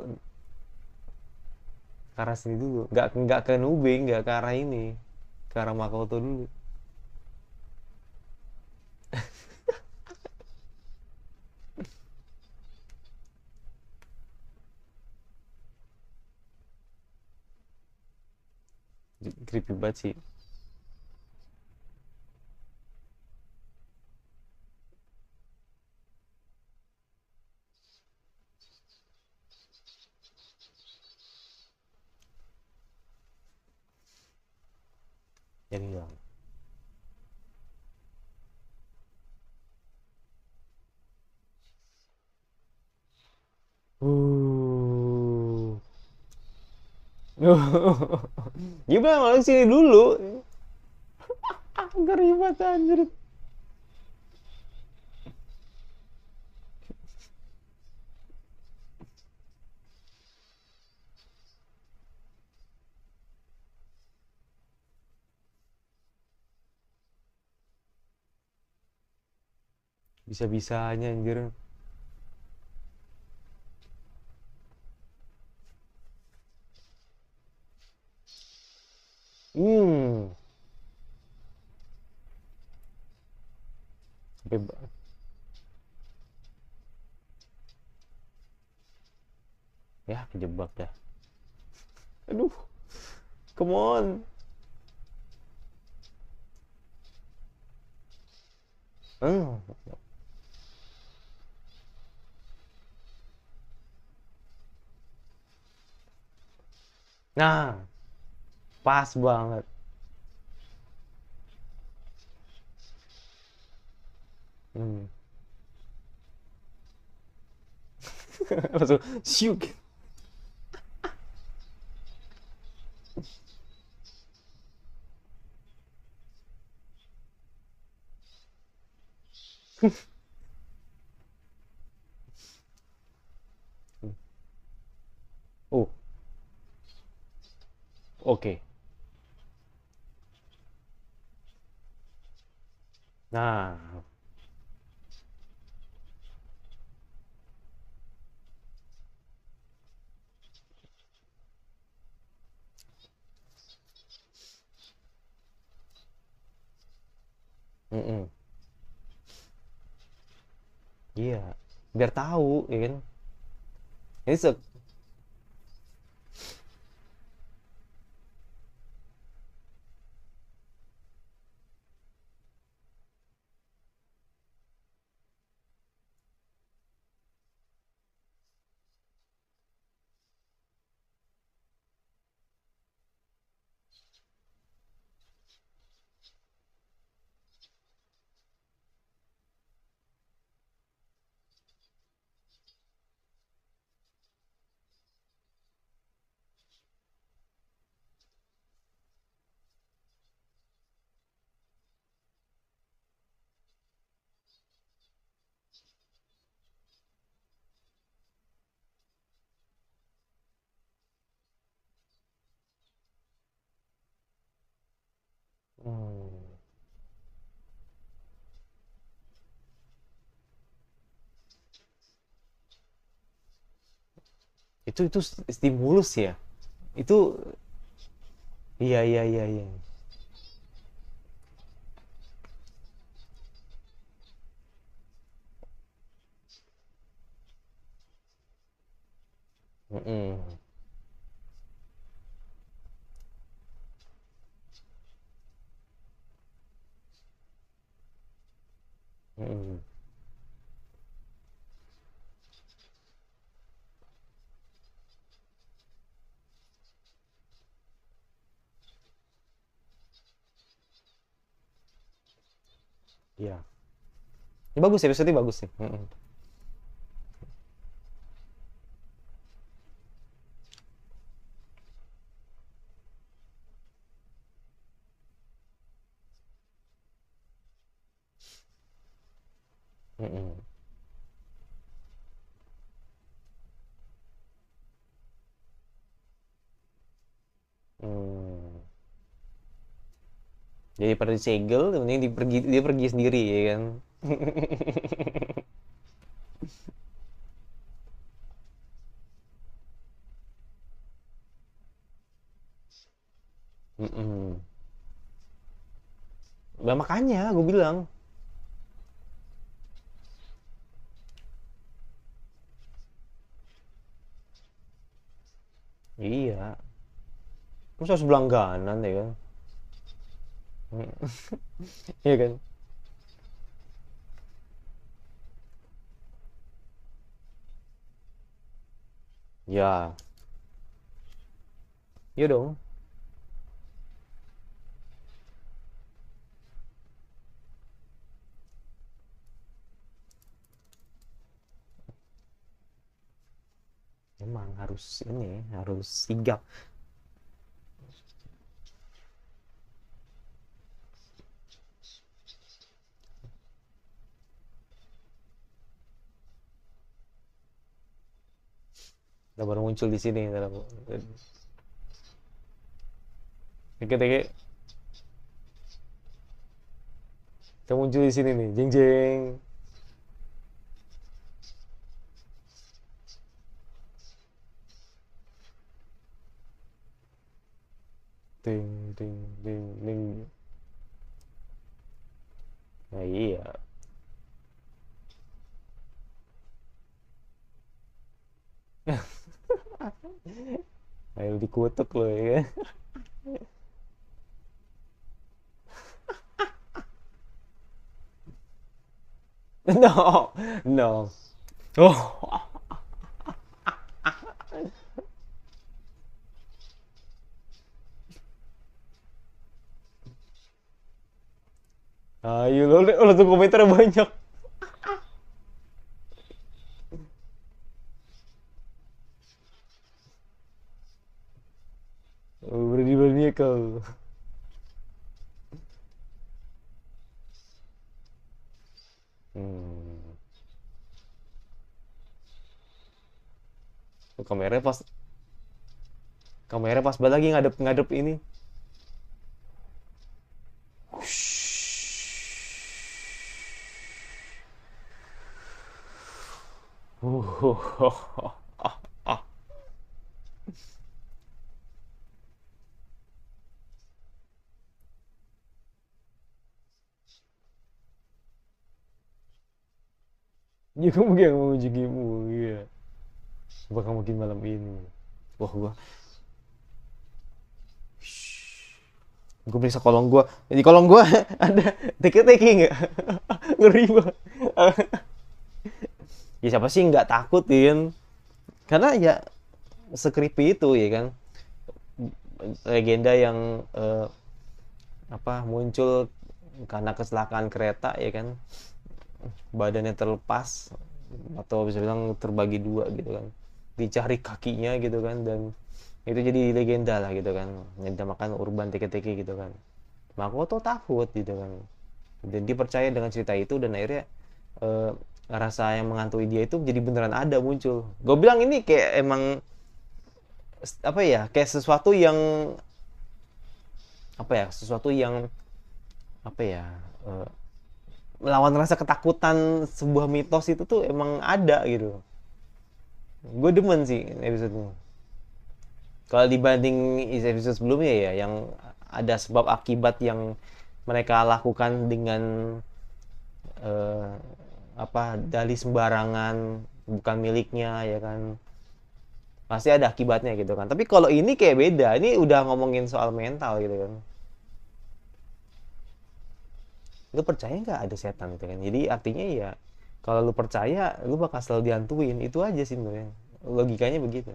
Ke arah sini dulu. Nggak ke Nubing, nggak ke arah ini. Ke arah Makoto dulu. Creepy banget sih. jadi hilang. Uh. Gimana malah sini dulu. Agak ribet anjir. Bisa-bisanya anjir. Hmm. Sampai ya kejebak dah. Aduh, come on. Hmm. Nah, pas banget. Hmm. Langsung syuk. Oh, oke. Nah, mm-mm. Iya, biar tahu, ya kan? Ini hmm. Itu stimulus ya. Itu iya iya iya iya. Mm-mm. Mm-mm. Iya. Ini bagus ya, episode bagus sih. Mm-mm. Mm-mm. Hmm. Jadi pada disegel, mending dia pergi sendiri ya kan. Mm-mm. Nah, makanya gue bilang. Iya. Terus harus berlangganan ya kan. Mm. Iya kan. Ya, iya dong. emang harus ini, harus sigap. Udah baru muncul di sini dalam dikit-dikit udah muncul di sini nih, jeng jeng. Ding ding ding ding. Nah iya. Ayo dikutuk loh ya kan. No, no. Oh, ayo lo tuh komentar banyak. Berani-beraninya kau. Hmm. Kameranya pas banget lagi ngadep ini. Juga mungkin yang mengunjungimu, iya. Bakal mungkin malam ini. Wah, gue periksa kolong gue. Di kolong gue ada teki-teki nggak? Ngeri banget. Ya siapa sih nggak takutin? Karena ya se-creepy itu ya kan. Legenda yang apa muncul karena kecelakaan kereta ya kan, badannya terlepas atau bisa bilang terbagi dua gitu kan, dicari kakinya gitu kan, dan itu jadi legenda lah gitu kan, yang dinamakan urban teke-teke gitu kan. Makoto takut gitu kan, dan dia percaya dengan cerita itu, dan akhirnya eh, rasa yang menghantui dia itu jadi beneran ada muncul. Gue bilang ini kayak emang apa ya, kayak sesuatu yang apa ya, sesuatu yang apa ya, eh, melawan rasa ketakutan sebuah mitos itu tuh emang ada gitu. Gue demen sih episode ini. Kalau dibanding episode sebelumnya ya, yang ada sebab akibat yang mereka lakukan dengan eh, apa, dalih sembarangan, bukan miliknya ya kan, pasti ada akibatnya gitu kan. Tapi kalau ini kayak beda, ini udah ngomongin soal mental gitu kan. Lu percaya nggak ada setan gitu kan, jadi artinya ya kalau lu percaya lu bakal selalu dihantuin, itu aja sih sebenarnya logikanya begitu.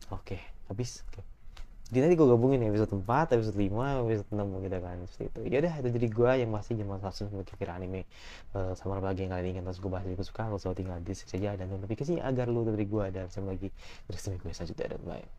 Oke, habis. Oke. Jadi nanti gue gabungin ya, episode 4, episode 5, episode 6 gitu kan. Seperti itu. Ya udah, itu jadi gue yang masih jaman langsung kira anime sama lagi yang kalian ingin terus gue bahas, gue suka, lo selalu tinggal di saja dan notifikasi agar lu dari gue dan sama lagi terus gue selanjutnya, dan bye.